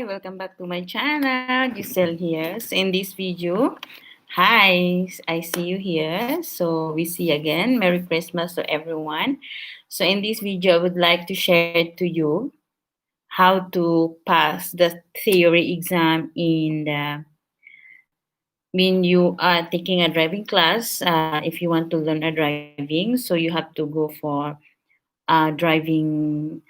welcome back to my channel. Giselle here. So in this video, hi, I see you here. So we see again. Merry Christmas to everyone. So in this video, I would like to share to you how to pass the theory exam in the when you are taking a driving class. If you want to learn a driving, so you have to go for driving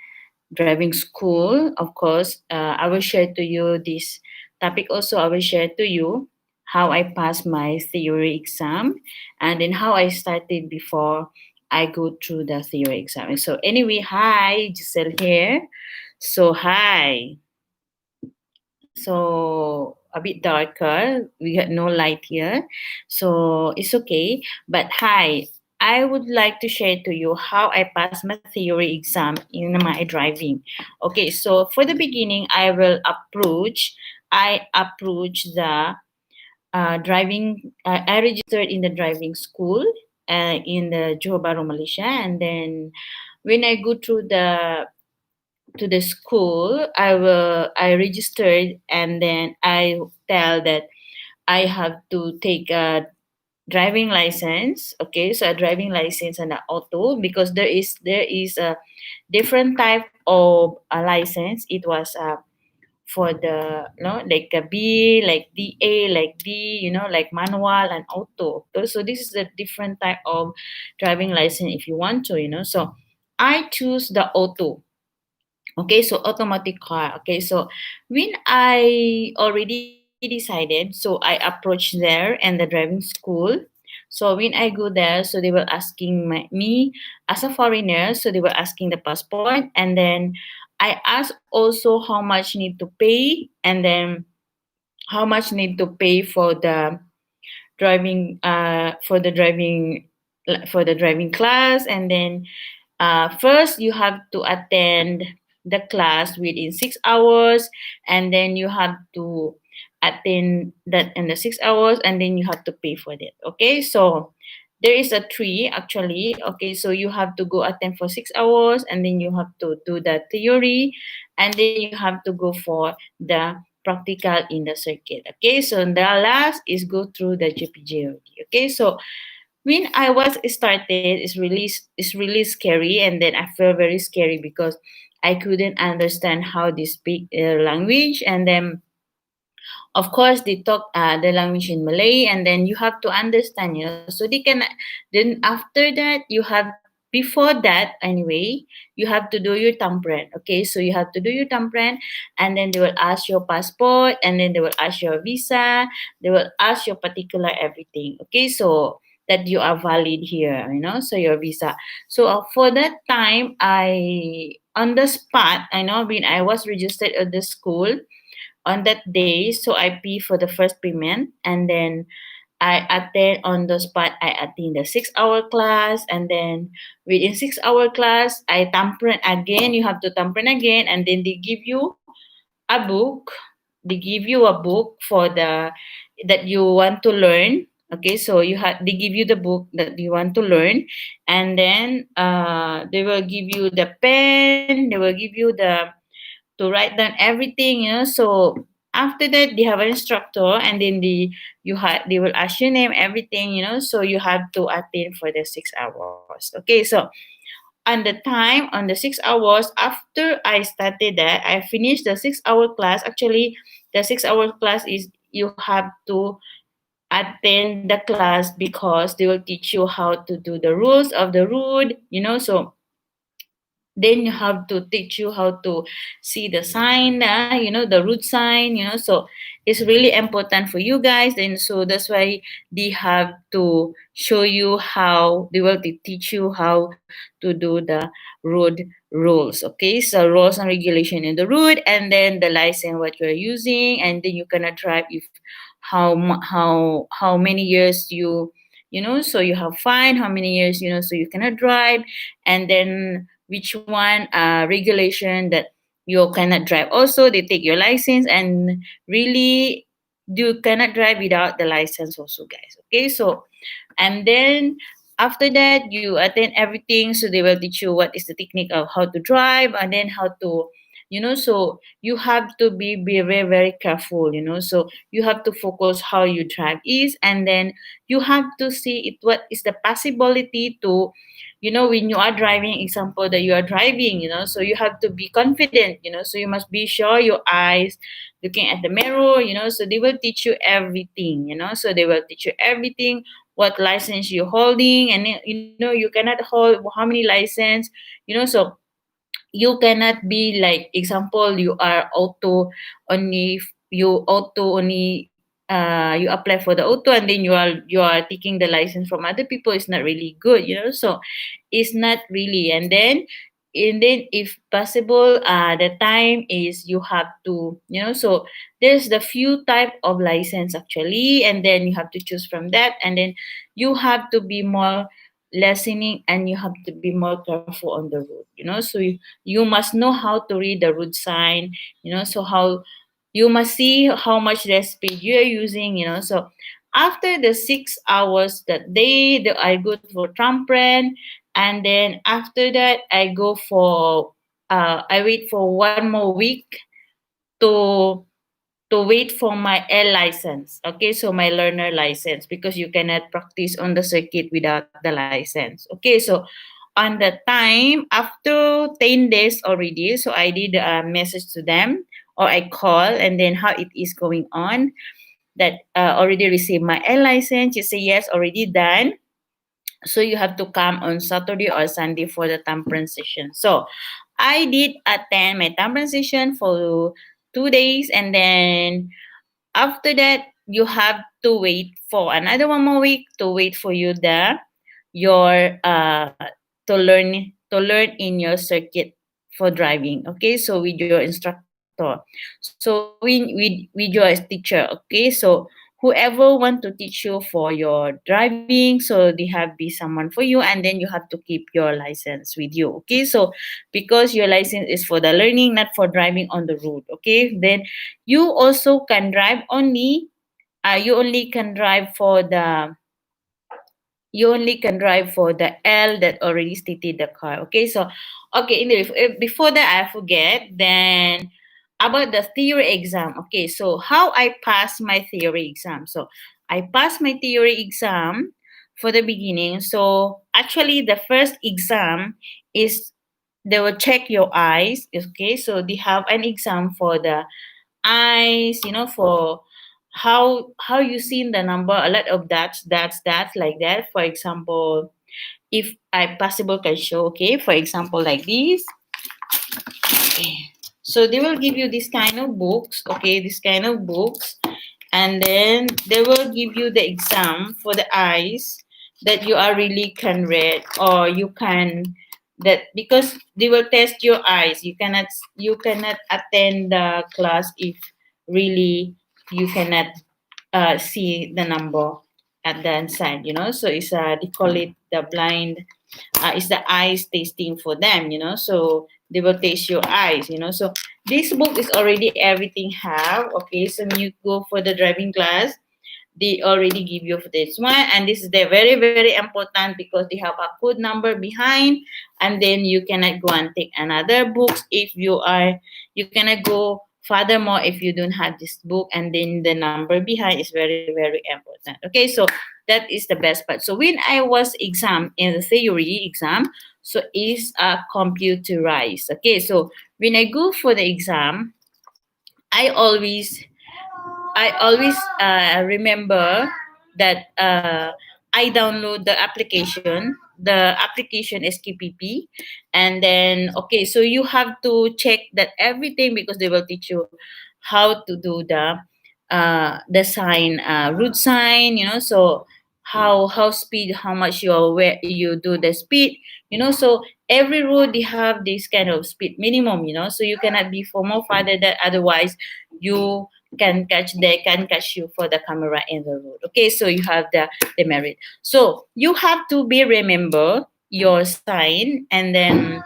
school. Of course, I will share to you this topic also. I will share to you how I passed my theory exam and then how I started before I go through the theory exam. So anyway, hi, Giselle here. So hi. So a bit darker. We got no light here. So it's okay. But hi, I would like to share to you how I passed my theory exam in my driving. Okay, so for the beginning, I approach the driving. I registered in the driving school in the Johor, Bharu, Malaysia, and then when I go through the school, I registered and then I tell that I have to take a driving license. Okay, so a driving license and an auto, because there is a different type of a license. It was for the like a B, like DA, like D, like manual and auto. So this is a different type of driving license if you want to. So I choose the auto. Okay, so automatic car. Okay, so when I already decided, so I approached there and the driving school. So when I go there, so they were asking me as a foreigner, so they were asking the passport, and then I asked also how much need to pay, and then how much need to pay driving for the driving driving class, and then first you have to attend the class within 6 hours, and then you have to attend that in the 6 hours, and then you have to pay for that. Okay, so there is a tree actually. Okay, so you have to go attend for 6 hours, and then you have to do the theory, and then you have to go for the practical in the circuit. Okay, so the last is go through the GPJ. Okay, so when I was started, it's really scary, and then I felt very scary because I couldn't understand how they speak language, and then of course they talk the language in Malay, and then you have to understand, so they can. Then after that, you have before that anyway, you have to do your thumbprint. Okay, so you have to do your thumbprint, and then they will ask your passport, and then they will ask your visa, they will ask your particular everything. Okay, so that you are valid here, so your visa. So for that time, I on the spot, I know when I was registered at the school on that day, so I pay for the first payment, and then I attend on the spot. I attend the 6 hour class, and then within 6 hour class, I tampered again. You have to tamper again, and then they give you a book. They give you a book for the that you want to learn. Okay, so they give you the book that you want to learn, and then they will give you the pen. They will give you the to write down everything. So after that, they have an instructor, and then they will ask your name, everything. So you have to attend for the 6 hours. Okay, so on the time on the 6 hours after I started that, I finished the 6 hour class. Actually, the 6 hour class is you have to attend the class because they will teach you how to do the rules of the road. So then you have to teach you how to see the sign, the road sign. So it's really important for you guys. And so that's why they have to show you how they will teach you how to do the road rules. Okay, so rules and regulation in the road, and then the license what you're using, and then you cannot drive if how many years so you have fine how many years, so you cannot drive, and then which one regulation that you cannot drive. Also, they take your license, and really you cannot drive without the license also, guys. Okay, so and then after that you attend everything, so they will teach you what is the technique of how to drive, and then how to So you have to be very, very careful, so you have to focus how you drive is, and then you have to see it what is the possibility to, when you are driving, example that you are driving, so you have to be confident, so you must be sure your eyes looking at the mirror, so they will teach you everything, so they will teach you everything, what license you're holding, and you cannot hold how many license, so you cannot be like, example, you are auto only, you apply for the auto, and then you are taking the license from other people. It's not really good, so it's not really. And then if possible, the time is you have to, so there's the few type of license actually, and then you have to choose from that, and then you have to be more listening, and you have to be more careful on the road, so you must know how to read the road sign, so how you must see how much the speed you are using, so after the 6 hours that I go for Tramprand, and then after that I wait for 1 more week to wait for my L license. Okay, so my learner license, because you cannot practice on the circuit without the license. Okay, so on the time after 10 days already, so I did a message to them, or I call, and then how it is going on, that already received my L license. You say yes, already done. So you have to come on Saturday or Sunday for the Tampran session. So I did attend my Tampran session for 2 days, and then after that you have to wait for another 1 more week to wait for you your to learn in your circuit for driving. Okay, so with your instructor, so with your teacher. Okay, so whoever want to teach you for your driving, so they have be someone for you, and then you have to keep your license with you. Okay, so because your license is for the learning, not for driving on the road. Okay, then you also can drive only, you only can drive for the L that already stated the car. Okay, so okay, before that I forget, then about the theory exam. Okay, so how I passed my theory exam. So I passed my theory exam for the beginning. So actually the first exam is they will check your eyes. Okay, so they have an exam for the eyes, for how you seen the number, a lot of that's like that. For example, if I possible can show, okay, for example, like this. Okay, so they will give you this kind of books, okay, this kind of books, and then they will give you the exam for the eyes that you are really can read, or you can, that because they will test your eyes. You cannot attend the class if really you cannot see the number at the inside, so it's they call it the blind, it's the eyes tasting for them, so they will taste your eyes, so this book is already everything have. Okay, so when you go for the driving class, they already give you this one, and this is the very, very important, because they have a code number behind, and then you cannot go and take another books if you cannot go furthermore if you don't have this book, and then the number behind is very, very important. Okay, so that is the best part. So when I was exam in the theory exam, so is computerized. Okay, so when I go for the exam, I always remember that I download the application. The application is KPP, and then okay, so you have to check that everything, because they will teach you how to do the sign, root sign. So how speed, how much where you do the speed. So every road they have this kind of speed minimum. So you cannot be for more farther that, otherwise you they can catch you for the camera in the road. Okay, so you have the merit. So you have to be remember your sign, and then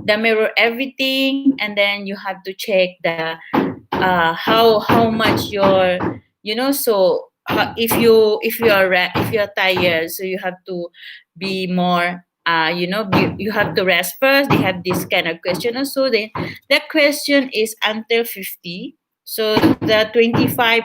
the mirror everything, and then you have to check the how much your, so if you are tired, so you have to be more you have to rest first. They have this kind of question also. Then that question is until 50. So the 25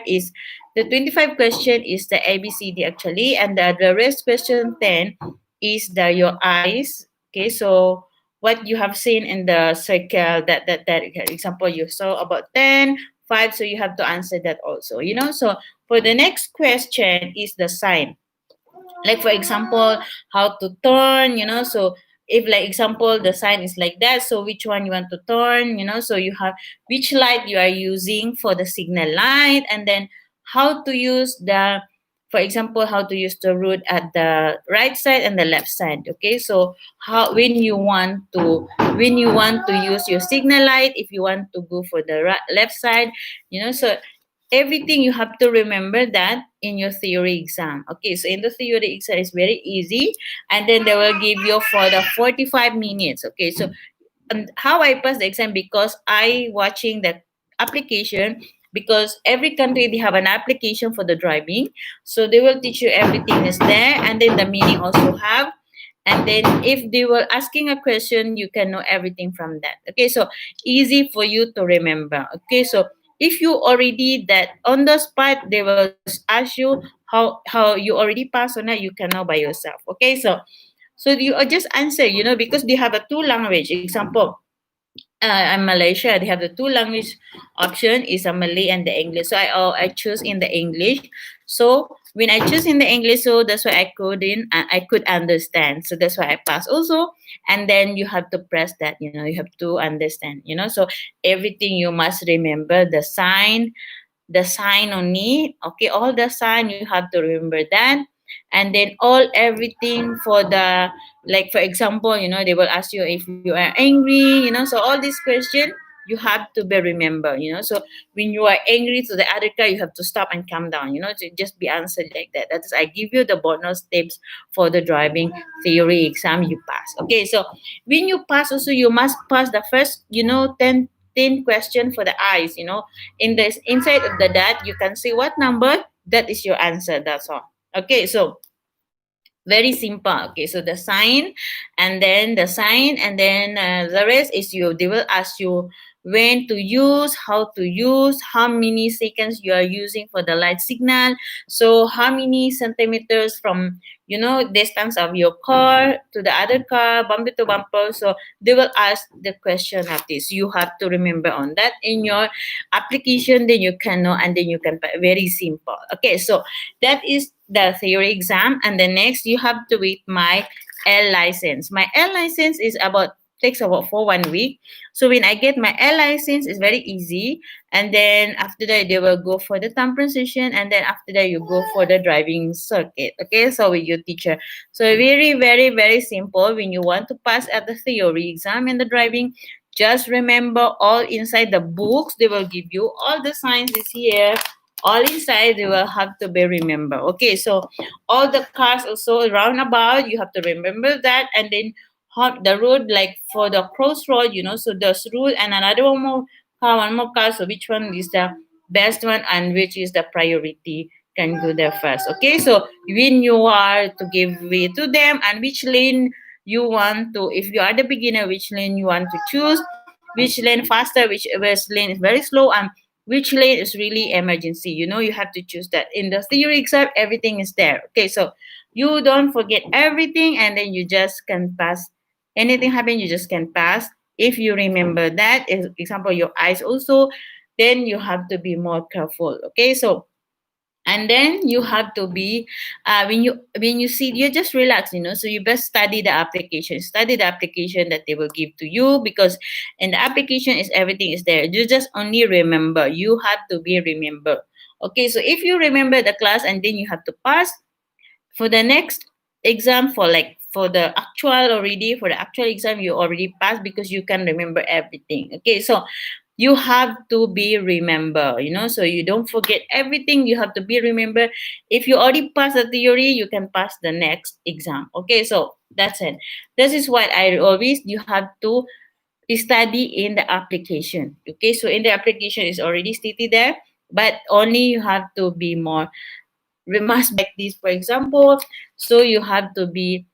question is the ABCD actually, and the rest question 10 is the your eyes. Okay, so what you have seen in the circle, that example you saw about 10 5, so you have to answer that also. So for the next question is the sign, like for example how to turn. So if like example the sign is like that, so which one you want to turn. So you have which light you are using for the signal light, and then how to use the, for example, how to use the road at the right side and the left side. Okay, so how when you want to use your signal light, if you want to go for the left side. So everything you have to remember that in your theory exam. Okay, so in the theory exam it's very easy, and then they will give you for the 45 minutes. Okay, so and how I pass the exam, because I watching the application, because every country they have an application for the driving, so they will teach you everything is there, and then the meaning also have. And then if they were asking a question, you can know everything from that. Okay, so easy for you to remember. Okay, so if you already that on the spot, they will ask you how you already pass or not, you can know by yourself. Okay, so you just answer, because they have a two language. Example, in Malaysia, they have the two language option is a Malay and the English. So I choose in the English. So when I choose in the English, so that's why I could understand. So that's why I pass also. And then you have to press that. You have to understand. So everything you must remember the sign only. Okay, all the sign you have to remember that. And then all everything for the, like for example, they will ask you if you are angry. So all these questions you have to be remember. So when you are angry to the other car, you have to stop and calm down. To just be answered like that. That is, I give you the bonus tips for the driving theory exam you pass. Okay, so when you pass also, you must pass the first 10 question for the eyes. In the inside of the dot you can see what number, that is your answer. That's all. Okay, so very simple. Okay, so the sign, and then the rest is they will ask you when to use, how to use, how many seconds you are using for the light signal, so how many centimeters from distance of your car to the other car, bumper to bumper. So they will ask the question of this. You have to remember on that in your application, then you can know, and then you can very simple. Okay, so that is the theory exam. And the next you have to wait my L license. My L license is takes about for 1 week. So when I get my L license, it's very easy. And then after that, they will go for the Taman session, and then after that, you go for the driving circuit. Okay, so with your teacher. So very, very, very simple. When you want to pass at the theory exam and the driving, just remember all inside the books. They will give you all the signs is here, all inside they will have to be remember. Okay, so all the cars also roundabout you have to remember that. And then the road, like for the crossroad, so there's road and another one more car, so which one is the best one and which is the priority can go there first. Okay, so when you are to give way to them, and which lane you want to, if you are the beginner, which lane you want to choose, which lane faster, which lane is very slow, and which lane is really emergency. You have to choose that. In the theory exam, everything is there. Okay, so you don't forget everything, and then you just can pass. Anything happen, you just can pass if you remember that. Example, your eyes also, then you have to be more careful. Okay, so and then you have to be when you see, you just relax. So you best study the application that they will give to you, because in the application is everything is there. You just only remember, you have to be remember. Okay, so if you remember the class, and then you have to pass for the next exam, for the actual exam, you already passed because you can remember everything. Okay, so you have to be remember, so you don't forget everything. You have to be remember. If you already pass the theory, you can pass the next exam. Okay, so that's it. This is what I always, you have to study in the application. Okay, so in the application is already stated there, but only you have to be more, we must like this, for example. So you have to be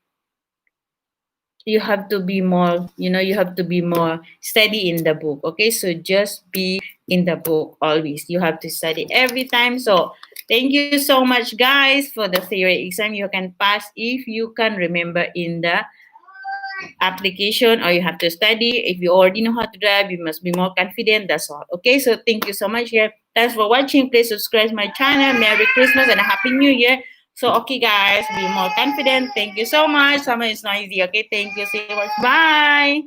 you have to be more, you have to be more steady in the book. Okay, so just be in the book always. You have to study every time. So thank you so much, guys, for the theory exam. You can pass if you can remember in the application, or you have to study. If you already know how to drive, you must be more confident. That's all. Okay, so thank you so much here. Thanks for watching. Please subscribe my channel. Merry Christmas and a Happy New Year. So okay, guys, be more confident. Thank you so much. Summer is noisy. Okay, thank you so much. Bye.